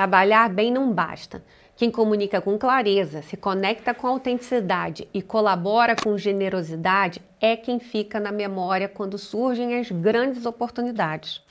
Trabalhar bem não basta. Quem comunica com clareza, se conecta com autenticidade e colabora com generosidade é quem fica na memória quando surgem as grandes oportunidades.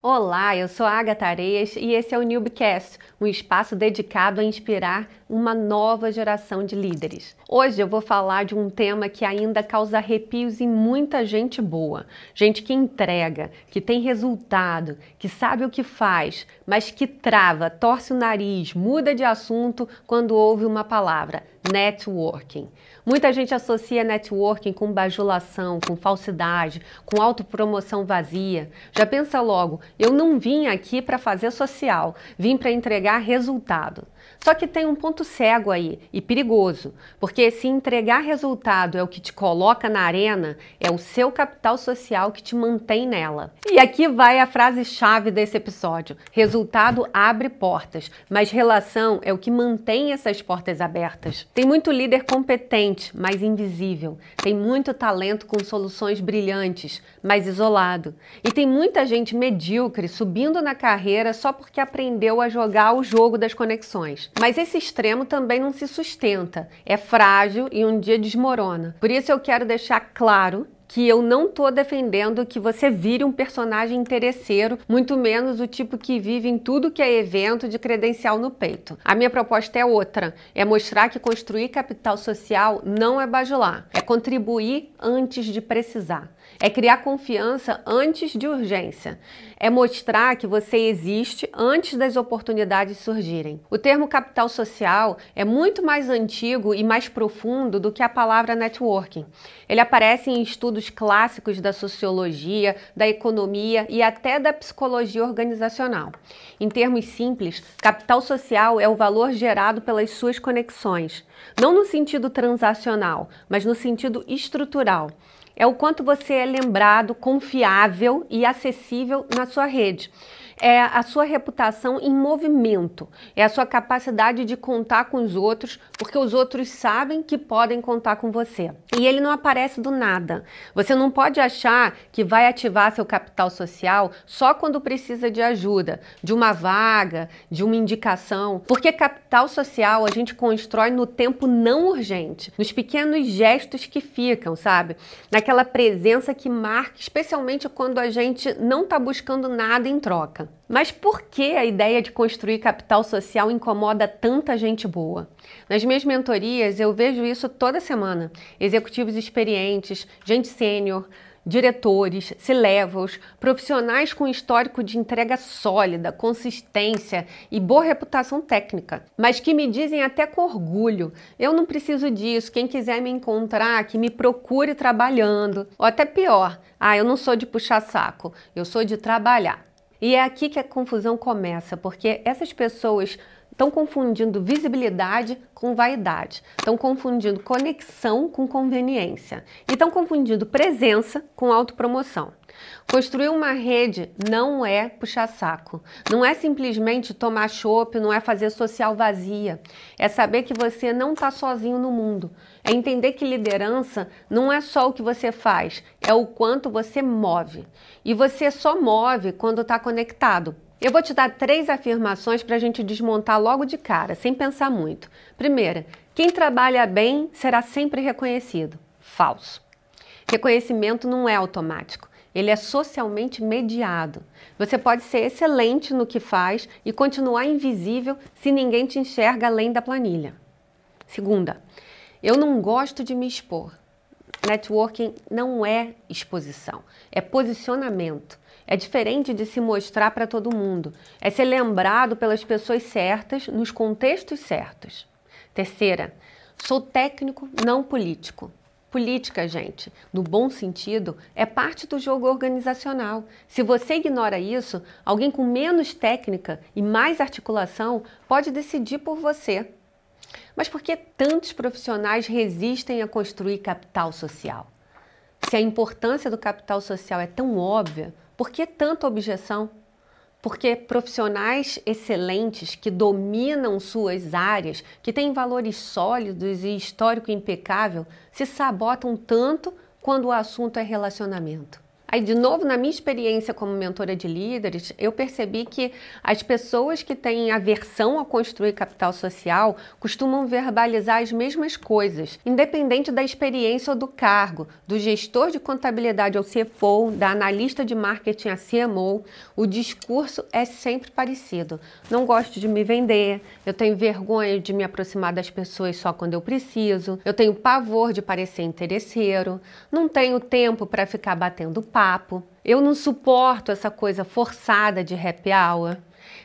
Olá, eu sou a Agatha Areias e esse é o Newbcast, um espaço dedicado a inspirar uma nova geração de líderes. Hoje eu vou falar de um tema que ainda causa arrepios em muita gente boa, gente que entrega, que tem resultado, que sabe o que faz, mas que trava, torce o nariz, muda de assunto quando ouve uma palavra: networking. Muita gente associa networking com bajulação, com falsidade, com autopromoção vazia. Já pensa logo, eu não vim aqui para fazer social, vim para entregar resultado. Só que tem um ponto cego aí e perigoso, porque se entregar resultado é o que te coloca na arena, é o seu capital social que te mantém nela. E aqui vai a frase-chave desse episódio: resultado abre portas, mas relação é o que mantém essas portas abertas. Tem muito líder competente, mas invisível. Tem muito talento com soluções brilhantes, mas isolado. E tem muita gente medíocre subindo na carreira só porque aprendeu a jogar o jogo das conexões. Mas esse extremo também não se sustenta, é frágil e um dia desmorona. Por isso eu quero deixar claro que eu não estou defendendo que você vire um personagem interesseiro, muito menos o tipo que vive em tudo que é evento de credencial no peito. A minha proposta é outra, é mostrar que construir capital social não é bajular, é contribuir antes de precisar, é criar confiança antes de urgência, é mostrar que você existe antes das oportunidades surgirem. O termo capital social é muito mais antigo e mais profundo do que a palavra networking. Ele aparece em estudos clássicos da sociologia, da economia e até da psicologia organizacional. Em termos simples, capital social é o valor gerado pelas suas conexões, não no sentido transacional, mas no sentido estrutural. É o quanto você é lembrado, confiável e acessível na sua rede. É a sua reputação em movimento, é a sua capacidade de contar com os outros, porque os outros sabem que podem contar com você. E ele não aparece do nada. Você não pode achar que vai ativar seu capital social só quando precisa de ajuda, de uma vaga, de uma indicação, porque capital social a gente constrói no tempo não urgente, nos pequenos gestos que ficam, sabe? Naquela presença que marca, especialmente quando a gente não está buscando nada em troca. Mas por que a ideia de construir capital social incomoda tanta gente boa? Nas minhas mentorias eu vejo isso toda semana. Executivos experientes, gente sênior, diretores, C-levels, profissionais com histórico de entrega sólida, consistência e boa reputação técnica, mas que me dizem até com orgulho: eu não preciso disso, quem quiser me encontrar, que me procure trabalhando. Ou até pior: eu não sou de puxar saco, eu sou de trabalhar. E é aqui que a confusão começa, porque essas pessoas estão confundindo visibilidade com vaidade, estão confundindo conexão com conveniência e estão confundindo presença com autopromoção. Construir uma rede não é puxar saco, não é simplesmente tomar chopp, não é fazer social vazia, é saber que você não está sozinho no mundo, é entender que liderança não é só o que você faz, é o quanto você move. E você só move quando está conectado. Eu vou te dar 3 afirmações para a gente desmontar logo de cara, sem pensar muito. Primeira, quem trabalha bem será sempre reconhecido. Falso. Reconhecimento não é automático, ele é socialmente mediado. Você pode ser excelente no que faz e continuar invisível se ninguém te enxerga além da planilha. Segunda, eu não gosto de me expor. Networking não é exposição, é posicionamento. É diferente de se mostrar para todo mundo. É ser lembrado pelas pessoas certas, nos contextos certos. Terceira, sou técnico, não político. Política, gente, no bom sentido, é parte do jogo organizacional. Se você ignora isso, alguém com menos técnica e mais articulação pode decidir por você. Mas por que tantos profissionais resistem a construir capital social? Se a importância do capital social é tão óbvia, por que tanta objeção? Porque profissionais excelentes que dominam suas áreas, que têm valores sólidos e histórico impecável, se sabotam tanto quando o assunto é relacionamento. Aí, de novo, na minha experiência como mentora de líderes, eu percebi que as pessoas que têm aversão a construir capital social costumam verbalizar as mesmas coisas, independente da experiência ou do cargo, do gestor de contabilidade ao CFO, da analista de marketing a CMO, o discurso é sempre parecido. Não gosto de me vender, eu tenho vergonha de me aproximar das pessoas só quando eu preciso, eu tenho pavor de parecer interesseiro, não tenho tempo para ficar batendo papo, eu não suporto essa coisa forçada de happy hour.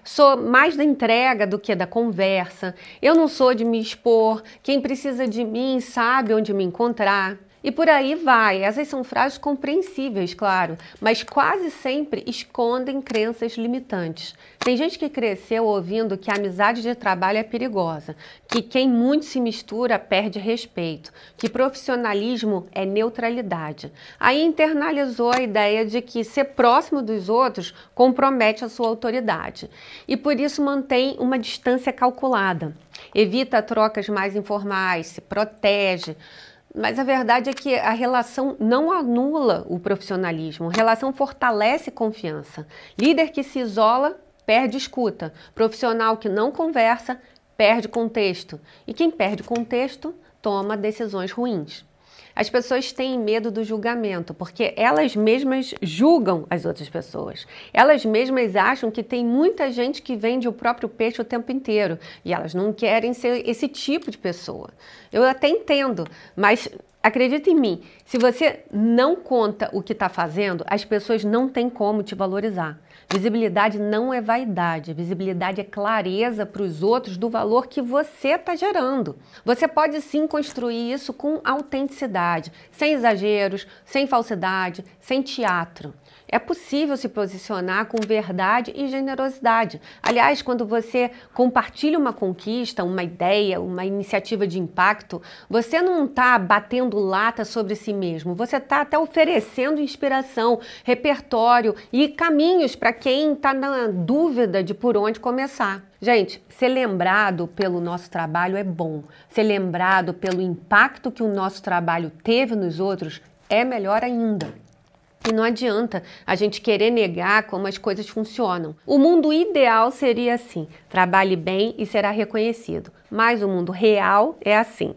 Sou mais da entrega do que da conversa. Eu não sou de me expor. Quem precisa de mim sabe onde me encontrar. E por aí vai. Essas são frases compreensíveis, claro, mas quase sempre escondem crenças limitantes. Tem gente que cresceu ouvindo que a amizade de trabalho é perigosa, que quem muito se mistura perde respeito, que profissionalismo é neutralidade. Aí internalizou a ideia de que ser próximo dos outros compromete a sua autoridade. E por isso mantém uma distância calculada. Evita trocas mais informais, se protege. Mas a verdade é que a relação não anula o profissionalismo, a relação fortalece confiança. Líder que se isola, perde escuta. Profissional que não conversa, perde contexto. E quem perde contexto, toma decisões ruins. As pessoas têm medo do julgamento, porque elas mesmas julgam as outras pessoas. Elas mesmas acham que tem muita gente que vende o próprio peixe o tempo inteiro e elas não querem ser esse tipo de pessoa. Eu até entendo, mas acredita em mim, se você não conta o que está fazendo, as pessoas não têm como te valorizar. Visibilidade não é vaidade, visibilidade é clareza para os outros do valor que você está gerando. Você pode sim construir isso com autenticidade, sem exageros, sem falsidade, sem teatro. É possível se posicionar com verdade e generosidade. Aliás, quando você compartilha uma conquista, uma ideia, uma iniciativa de impacto, você não está batendo lata sobre si mesmo, você está até oferecendo inspiração, repertório e caminhos para quem está na dúvida de por onde começar. Gente, ser lembrado pelo nosso trabalho é bom. Ser lembrado pelo impacto que o nosso trabalho teve nos outros é melhor ainda. E não adianta a gente querer negar como as coisas funcionam. O mundo ideal seria assim: trabalhe bem e será reconhecido. Mas o mundo real é assim: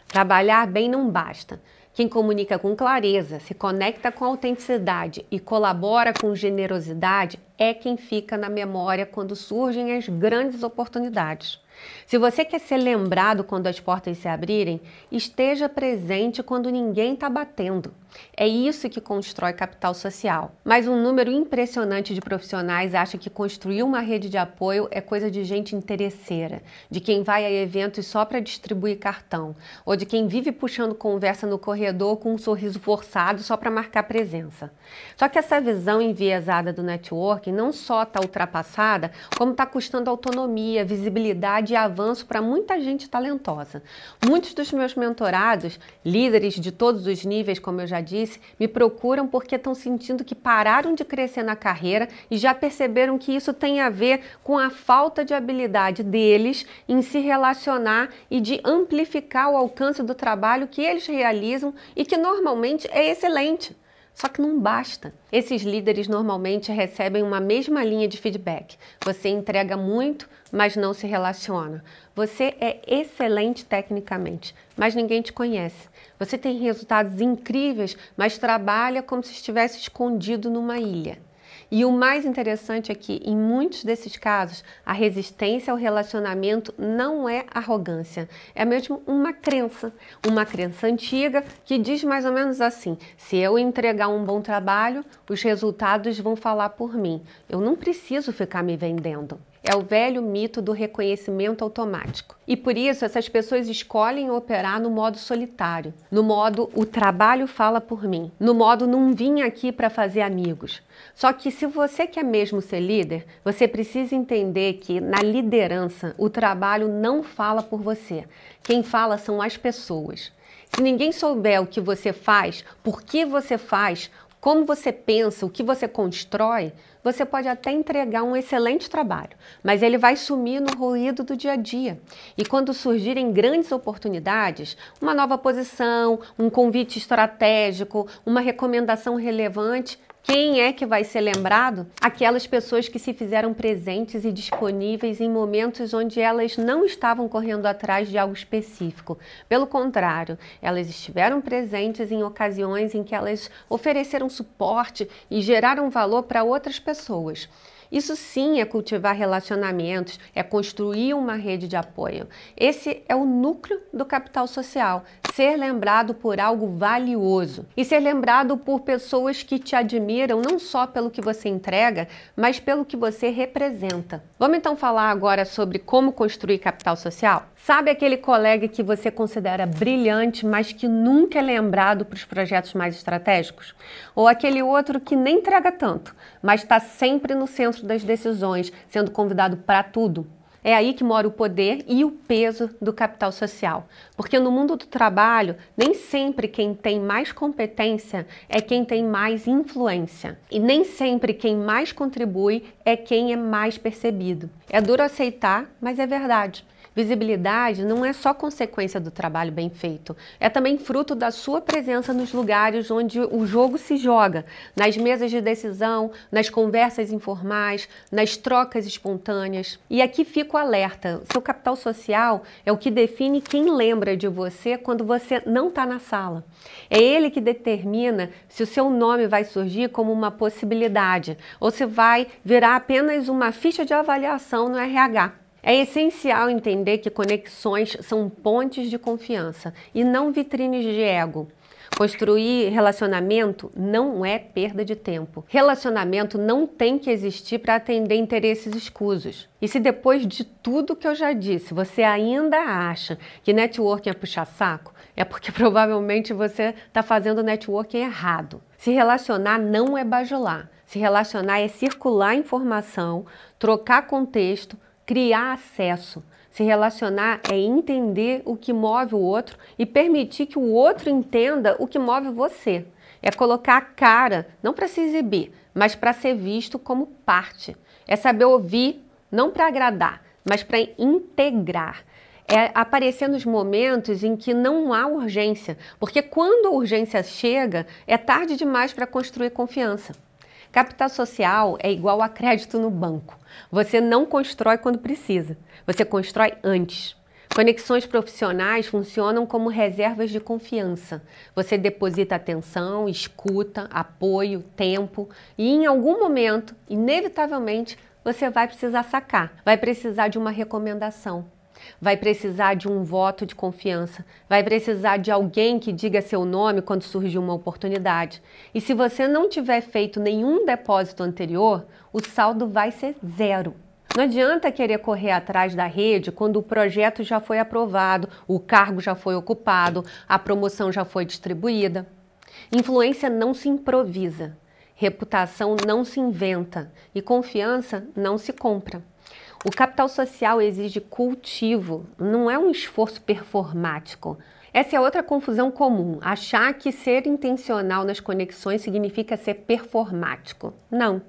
trabalhar bem não basta. Quem comunica com clareza, se conecta com autenticidade e colabora com generosidade é quem fica na memória quando surgem as grandes oportunidades. Se você quer ser lembrado quando as portas se abrirem, esteja presente quando ninguém está batendo. É isso que constrói capital social. Mas um número impressionante de profissionais acha que construir uma rede de apoio é coisa de gente interesseira, de quem vai a eventos só para distribuir cartão, ou de quem vive puxando conversa no corredor com um sorriso forçado só para marcar presença. Só que essa visão enviesada do networking não só está ultrapassada, como está custando autonomia, visibilidade e avanço para muita gente talentosa. Muitos dos meus mentorados, líderes de todos os níveis, como eu já disse, me procuram porque estão sentindo que pararam de crescer na carreira e já perceberam que isso tem a ver com a falta de habilidade deles em se relacionar e de amplificar o alcance do trabalho que eles realizam e que normalmente é excelente. Só que não basta. Esses líderes normalmente recebem uma mesma linha de feedback. Você entrega muito, mas não se relaciona. Você é excelente tecnicamente, mas ninguém te conhece. Você tem resultados incríveis, mas trabalha como se estivesse escondido numa ilha. E o mais interessante é que, em muitos desses casos, a resistência ao relacionamento não é arrogância, é mesmo uma crença antiga que diz mais ou menos assim: se eu entregar um bom trabalho, os resultados vão falar por mim, eu não preciso ficar me vendendo. É o velho mito do reconhecimento automático. E por isso essas pessoas escolhem operar no modo solitário, no modo o trabalho fala por mim, no modo não vim aqui para fazer amigos. Só que se você quer mesmo ser líder, você precisa entender que na liderança o trabalho não fala por você. Quem fala são as pessoas. Se ninguém souber o que você faz, por que você faz, Como você pensa, o que você constrói, você pode até entregar um excelente trabalho, mas ele vai sumir no ruído do dia a dia. E quando surgirem grandes oportunidades, uma nova posição, um convite estratégico, uma recomendação relevante, quem é que vai ser lembrado? Aquelas pessoas que se fizeram presentes e disponíveis em momentos onde elas não estavam correndo atrás de algo específico. Pelo contrário, elas estiveram presentes em ocasiões em que elas ofereceram suporte e geraram valor para outras pessoas. Isso sim é cultivar relacionamentos, é construir uma rede de apoio. Esse é o núcleo do capital social, ser lembrado por algo valioso e ser lembrado por pessoas que te admiram não só pelo que você entrega, mas pelo que você representa. Vamos então falar agora sobre como construir capital social? Sabe aquele colega que você considera brilhante, mas que nunca é lembrado para os projetos mais estratégicos? Ou aquele outro que nem entrega tanto, mas está sempre no centro das decisões, sendo convidado para tudo? É aí que mora o poder e o peso do capital social. Porque no mundo do trabalho, nem sempre quem tem mais competência é quem tem mais influência. E nem sempre quem mais contribui é quem é mais percebido. É duro aceitar, mas é verdade. Visibilidade não é só consequência do trabalho bem feito, é também fruto da sua presença nos lugares onde o jogo se joga, nas mesas de decisão, nas conversas informais, nas trocas espontâneas. E aqui fica o alerta, seu capital social é o que define quem lembra de você quando você não está na sala. É ele que determina se o seu nome vai surgir como uma possibilidade ou se vai virar apenas uma ficha de avaliação no RH. É essencial entender que conexões são pontes de confiança e não vitrines de ego. Construir relacionamento não é perda de tempo. Relacionamento não tem que existir para atender interesses escusos. E se depois de tudo que eu já disse, você ainda acha que networking é puxar saco, é porque provavelmente você está fazendo networking errado. Se relacionar não é bajular. Se relacionar é circular informação, trocar contexto, criar acesso. Se relacionar é entender o que move o outro e permitir que o outro entenda o que move você. É colocar a cara, não para se exibir, mas para ser visto como parte. É saber ouvir, não para agradar, mas para integrar. É aparecer nos momentos em que não há urgência, porque quando a urgência chega, é tarde demais para construir confiança. Capital social é igual a crédito no banco. Você não constrói quando precisa, você constrói antes. Conexões profissionais funcionam como reservas de confiança. Você deposita atenção, escuta, apoio, tempo e em algum momento, inevitavelmente, você vai precisar sacar, vai precisar de uma recomendação. Vai precisar de um voto de confiança, vai precisar de alguém que diga seu nome quando surgir uma oportunidade. E se você não tiver feito nenhum depósito anterior, o saldo vai ser zero. Não adianta querer correr atrás da rede quando o projeto já foi aprovado, o cargo já foi ocupado, a promoção já foi distribuída. Influência não se improvisa, reputação não se inventa e confiança não se compra. O capital social exige cultivo, não é um esforço performático. Essa é outra confusão comum, achar que ser intencional nas conexões significa ser performático. Não,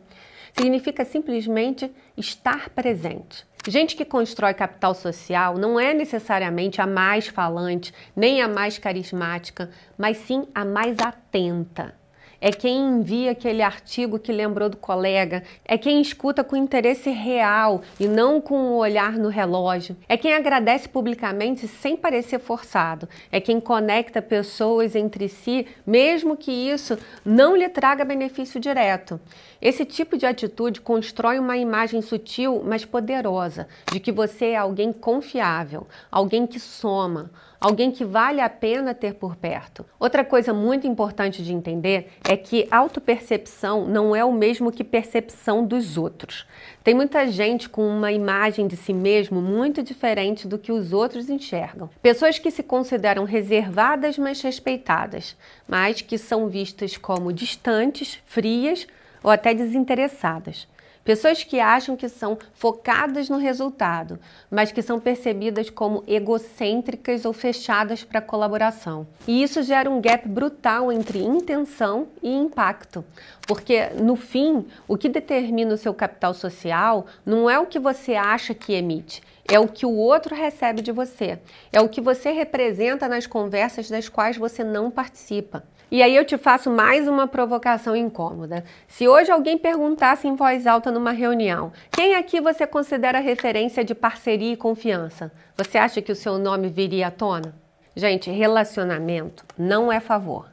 significa simplesmente estar presente. Gente que constrói capital social não é necessariamente a mais falante, nem a mais carismática, mas sim a mais atenta. É quem envia aquele artigo que lembrou do colega, é quem escuta com interesse real e não com o olhar no relógio, é quem agradece publicamente sem parecer forçado, é quem conecta pessoas entre si, mesmo que isso não lhe traga benefício direto. Esse tipo de atitude constrói uma imagem sutil, mas poderosa, de que você é alguém confiável, alguém que soma, alguém que vale a pena ter por perto. Outra coisa muito importante de entender é que autopercepção não é o mesmo que percepção dos outros. Tem muita gente com uma imagem de si mesmo muito diferente do que os outros enxergam. Pessoas que se consideram reservadas, mas respeitadas, mas que são vistas como distantes, frias ou até desinteressadas. Pessoas que acham que são focadas no resultado, mas que são percebidas como egocêntricas ou fechadas para colaboração. E isso gera um gap brutal entre intenção e impacto, porque no fim, o que determina o seu capital social não é o que você acha que emite, é o que o outro recebe de você, é o que você representa nas conversas das quais você não participa. E aí eu te faço mais uma provocação incômoda. Se hoje alguém perguntasse em voz alta numa reunião, quem aqui você considera referência de parceria e confiança? Você acha que o seu nome viria à tona? Gente, relacionamento não é favor.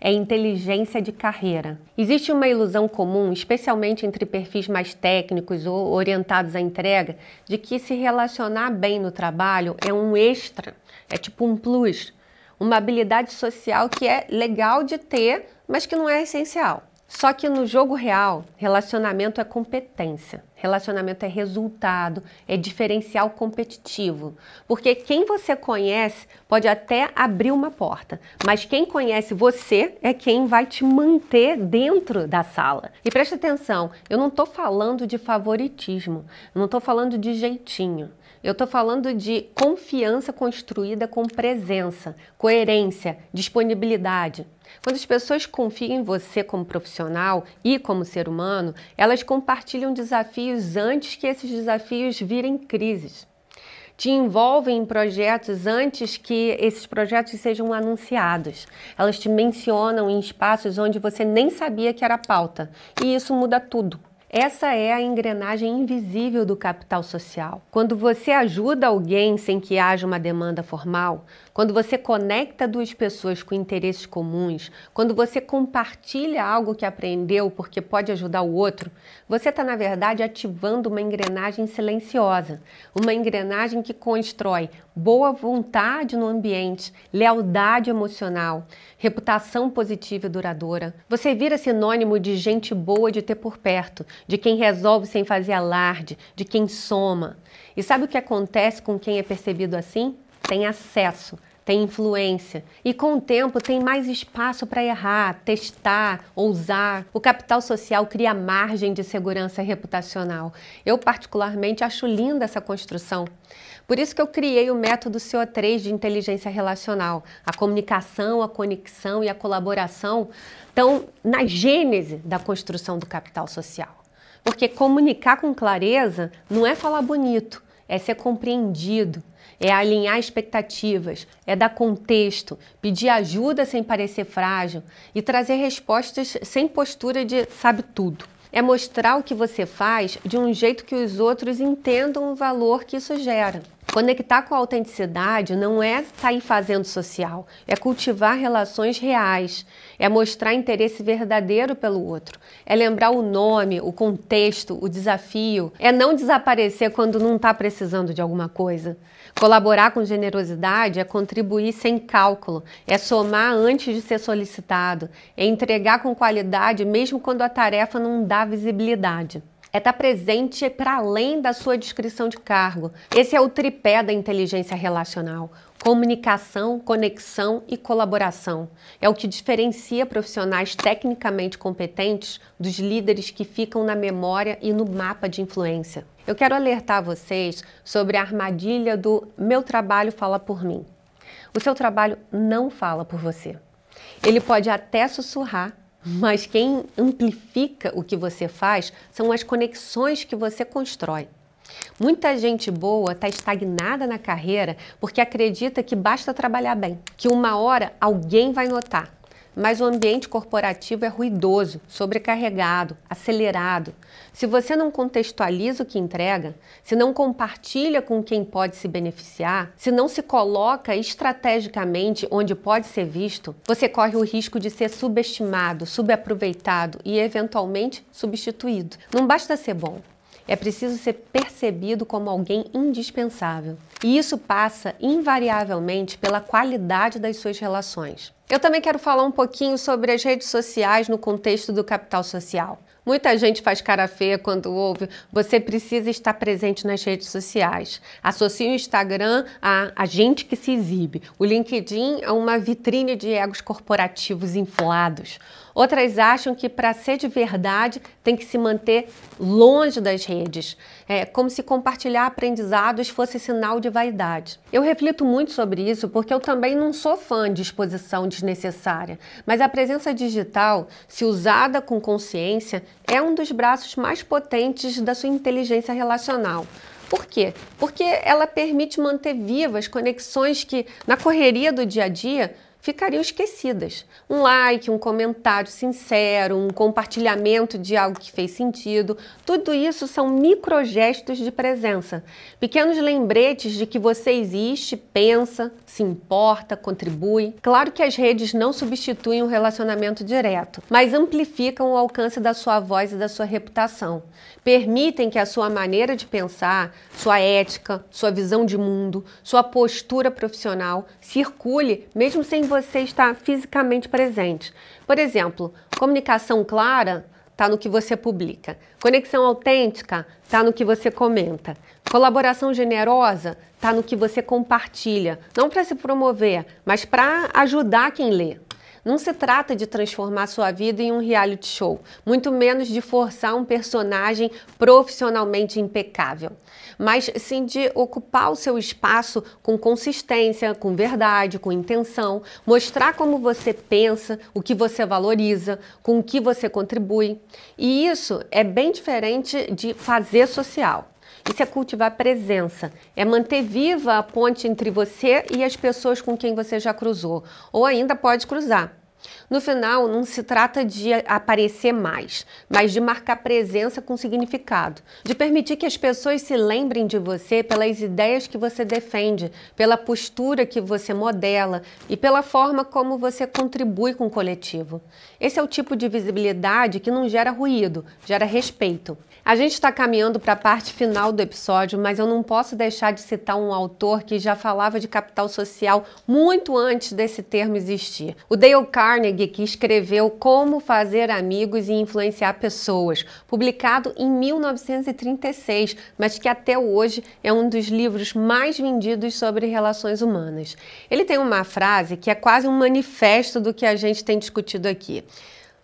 É inteligência de carreira. Existe uma ilusão comum, especialmente entre perfis mais técnicos ou orientados à entrega, de que se relacionar bem no trabalho é um extra, é tipo um plus. Uma habilidade social que é legal de ter, mas que não é essencial. Só que no jogo real, relacionamento é competência, relacionamento é resultado, é diferencial competitivo. Porque quem você conhece pode até abrir uma porta, mas quem conhece você é quem vai te manter dentro da sala. E preste atenção, eu não estou falando de favoritismo, eu não estou falando de jeitinho. Eu estou falando de confiança construída com presença, coerência, disponibilidade. Quando as pessoas confiam em você como profissional e como ser humano, elas compartilham desafios antes que esses desafios virem crises. Te envolvem em projetos antes que esses projetos sejam anunciados. Elas te mencionam em espaços onde você nem sabia que era pauta. E isso muda tudo. Essa é a engrenagem invisível do capital social. Quando você ajuda alguém sem que haja uma demanda formal, quando você conecta duas pessoas com interesses comuns, quando você compartilha algo que aprendeu porque pode ajudar o outro, você está, na verdade, ativando uma engrenagem silenciosa, uma engrenagem que constrói boa vontade no ambiente, lealdade emocional, reputação positiva e duradoura. Você vira sinônimo de gente boa de ter por perto, de quem resolve sem fazer alarde, de quem soma. E sabe o que acontece com quem é percebido assim? Tem acesso, tem influência e com o tempo tem mais espaço para errar, testar, ousar. O capital social cria margem de segurança reputacional. Eu particularmente acho linda essa construção. Por isso que eu criei o método CO3 de inteligência relacional. A comunicação, a conexão e a colaboração estão na gênese da construção do capital social. Porque comunicar com clareza não é falar bonito, é ser compreendido, é alinhar expectativas, é dar contexto, pedir ajuda sem parecer frágil e trazer respostas sem postura de sabe tudo. É mostrar o que você faz de um jeito que os outros entendam o valor que isso gera. Conectar com a autenticidade não é sair fazendo social, é cultivar relações reais, é mostrar interesse verdadeiro pelo outro, é lembrar o nome, o contexto, o desafio, é não desaparecer quando não está precisando de alguma coisa. Colaborar com generosidade é contribuir sem cálculo, é somar antes de ser solicitado, é entregar com qualidade mesmo quando a tarefa não dá visibilidade. É estar presente para além da sua descrição de cargo. Esse é o tripé da inteligência relacional. Comunicação, conexão e colaboração. É o que diferencia profissionais tecnicamente competentes dos líderes que ficam na memória e no mapa de influência. Eu quero alertar vocês sobre a armadilha do meu trabalho fala por mim. O seu trabalho não fala por você. Ele pode até sussurrar, mas quem amplifica o que você faz são as conexões que você constrói. Muita gente boa está estagnada na carreira porque acredita que basta trabalhar bem, que uma hora alguém vai notar. Mas o ambiente corporativo é ruidoso, sobrecarregado, acelerado. Se você não contextualiza o que entrega, se não compartilha com quem pode se beneficiar, se não se coloca estrategicamente onde pode ser visto, você corre o risco de ser subestimado, subaproveitado e, eventualmente, substituído. Não basta ser bom. É preciso ser percebido como alguém indispensável. E isso passa, invariavelmente, pela qualidade das suas relações. Eu também quero falar um pouquinho sobre as redes sociais no contexto do capital social. Muita gente faz cara feia quando ouve "você precisa estar presente nas redes sociais". Associa o Instagram a gente que se exibe, o LinkedIn a uma vitrine de egos corporativos inflados. Outras acham que para ser de verdade tem que se manter longe das redes, como se compartilhar aprendizados fosse sinal de vaidade. Eu reflito muito sobre isso porque eu também não sou fã de exposição desnecessária, mas a presença digital, se usada com consciência, é um dos braços mais potentes da sua inteligência relacional. Por quê? Porque ela permite manter vivas conexões que, na correria do dia a dia, ficariam esquecidas. Um like, um comentário sincero, um compartilhamento de algo que fez sentido, tudo isso são microgestos de presença. Pequenos lembretes de que você existe, pensa, se importa, contribui. Claro que as redes não substituem o relacionamento direto, mas amplificam o alcance da sua voz e da sua reputação. Permitem que a sua maneira de pensar, sua ética, sua visão de mundo, sua postura profissional circule mesmo sem você estar fisicamente presente. Por exemplo, comunicação clara está no que você publica. Conexão autêntica está no que você comenta. Colaboração generosa está no que você compartilha. Não para se promover, mas para ajudar quem lê. Não se trata de transformar sua vida em um reality show, muito menos de forçar um personagem profissionalmente impecável, mas sim de ocupar o seu espaço com consistência, com verdade, com intenção, mostrar como você pensa, o que você valoriza, com o que você contribui. E isso é bem diferente de fazer social. Isso é cultivar presença, é manter viva a ponte entre você e as pessoas com quem você já cruzou, ou ainda pode cruzar. No final, não se trata de aparecer mais, mas de marcar presença com significado, de permitir que as pessoas se lembrem de você pelas ideias que você defende, pela postura que você modela e pela forma como você contribui com o coletivo. Esse é o tipo de visibilidade que não gera ruído, gera respeito. A gente está caminhando para a parte final do episódio, mas eu não posso deixar de citar um autor que já falava de capital social muito antes desse termo existir. O Dale Carnegie, que escreveu Como Fazer Amigos e Influenciar Pessoas, publicado em 1936, mas que até hoje é um dos livros mais vendidos sobre relações humanas. Ele tem uma frase que é quase um manifesto do que a gente tem discutido aqui.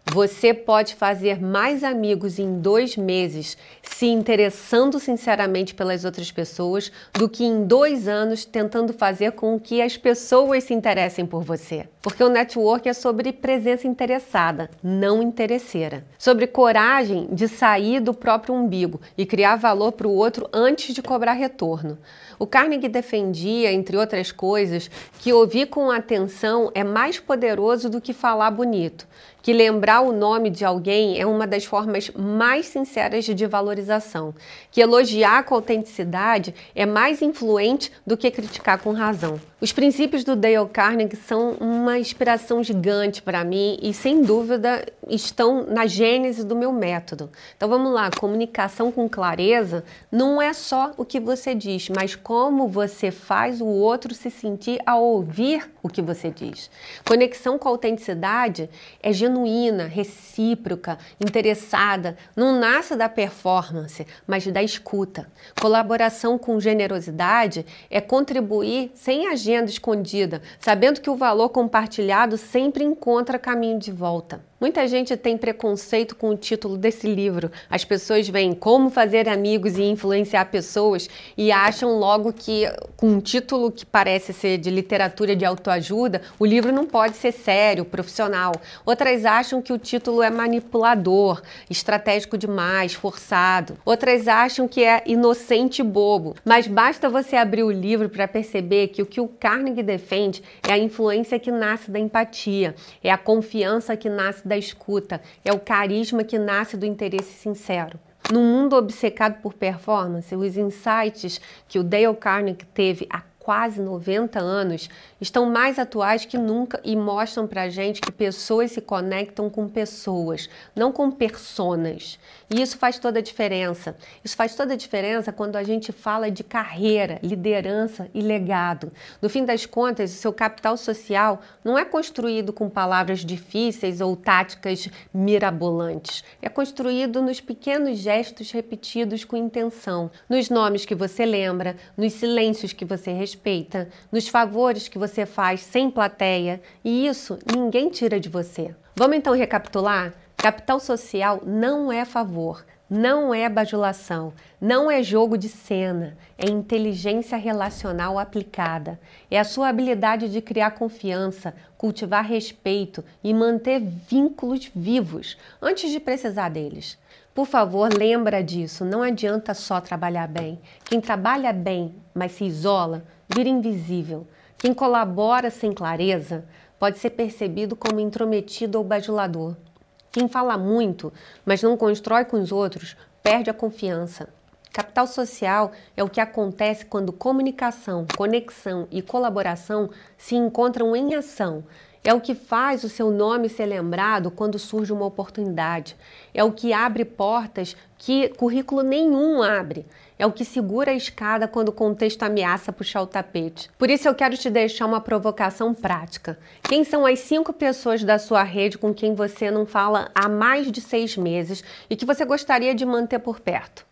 Você pode fazer mais amigos em 2 meses se interessando sinceramente pelas outras pessoas do que em 2 anos tentando fazer com que as pessoas se interessem por você. Porque o network é sobre presença interessada, não interesseira. Sobre coragem de sair do próprio umbigo e criar valor para o outro antes de cobrar retorno. O Carnegie defendia, entre outras coisas, que ouvir com atenção é mais poderoso do que falar bonito, que lembrar o nome de alguém é uma das formas mais sinceras de valorização, que elogiar com autenticidade é mais influente do que criticar com razão. Os princípios do Dale Carnegie são uma inspiração gigante para mim e, sem dúvida, estão na gênese do meu método. Então vamos lá, comunicação com clareza não é só o que você diz, mas como você faz o outro se sentir ao ouvir o que você diz. Conexão com autenticidade é genuína, recíproca, interessada, não nasce da performance, mas da escuta. Colaboração com generosidade é contribuir sem agenda escondida, sabendo que o valor compartilhado sempre encontra caminho de volta. Muita gente tem preconceito com o título desse livro. As pessoas veem Como Fazer Amigos e Influenciar Pessoas e acham logo que, com um título que parece ser de literatura de autoajuda, o livro não pode ser sério, profissional. Outras acham que o título é manipulador, estratégico demais, forçado. Outras acham que é inocente e bobo. Mas basta você abrir o livro para perceber que o Carnegie defende é a influência que nasce da empatia, é a confiança que nasce da escuta, é o carisma que nasce do interesse sincero. Num mundo obcecado por performance, os insights que o Dale Carnegie teve há quase 90 anos estão mais atuais que nunca e mostram pra gente que pessoas se conectam com pessoas, não com personas. E isso faz toda a diferença. Isso faz toda a diferença quando a gente fala de carreira, liderança e legado. No fim das contas, o seu capital social não é construído com palavras difíceis ou táticas mirabolantes. É construído nos pequenos gestos repetidos com intenção, nos nomes que você lembra, nos silêncios que você respeita, nos favores que você faz sem plateia, e isso ninguém tira de você. Vamos então recapitular? Capital social não é favor, não é bajulação, não é jogo de cena, é inteligência relacional aplicada. É a sua habilidade de criar confiança, cultivar respeito e manter vínculos vivos antes de precisar deles. Por favor, lembra disso, não adianta só trabalhar bem. Quem trabalha bem, mas se isola, vira invisível. Quem colabora sem clareza pode ser percebido como intrometido ou bajulador. Quem fala muito, mas não constrói com os outros, perde a confiança. Capital social é o que acontece quando comunicação, conexão e colaboração se encontram em ação. É o que faz o seu nome ser lembrado quando surge uma oportunidade. É o que abre portas que currículo nenhum abre. É o que segura a escada quando o contexto ameaça puxar o tapete. Por isso eu quero te deixar uma provocação prática. Quem são as 5 pessoas da sua rede com quem você não fala há mais de 6 meses e que você gostaria de manter por perto?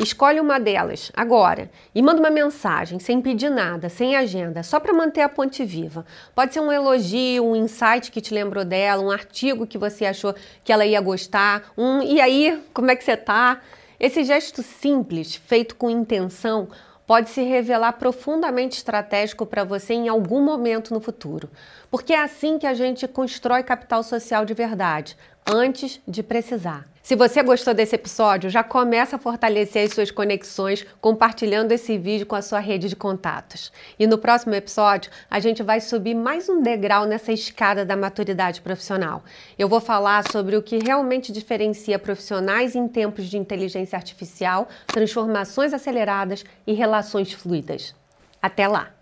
Escolhe uma delas agora e manda uma mensagem, sem pedir nada, sem agenda, só para manter a ponte viva. Pode ser um elogio, um insight que te lembrou dela, um artigo que você achou que ela ia gostar, e aí, como é que você tá? Esse gesto simples, feito com intenção, pode se revelar profundamente estratégico para você em algum momento no futuro. Porque é assim que a gente constrói capital social de verdade, antes de precisar. Se você gostou desse episódio, já começa a fortalecer as suas conexões compartilhando esse vídeo com a sua rede de contatos. E no próximo episódio, a gente vai subir mais um degrau nessa escada da maturidade profissional. Eu vou falar sobre o que realmente diferencia profissionais em tempos de inteligência artificial, transformações aceleradas e relações fluidas. Até lá!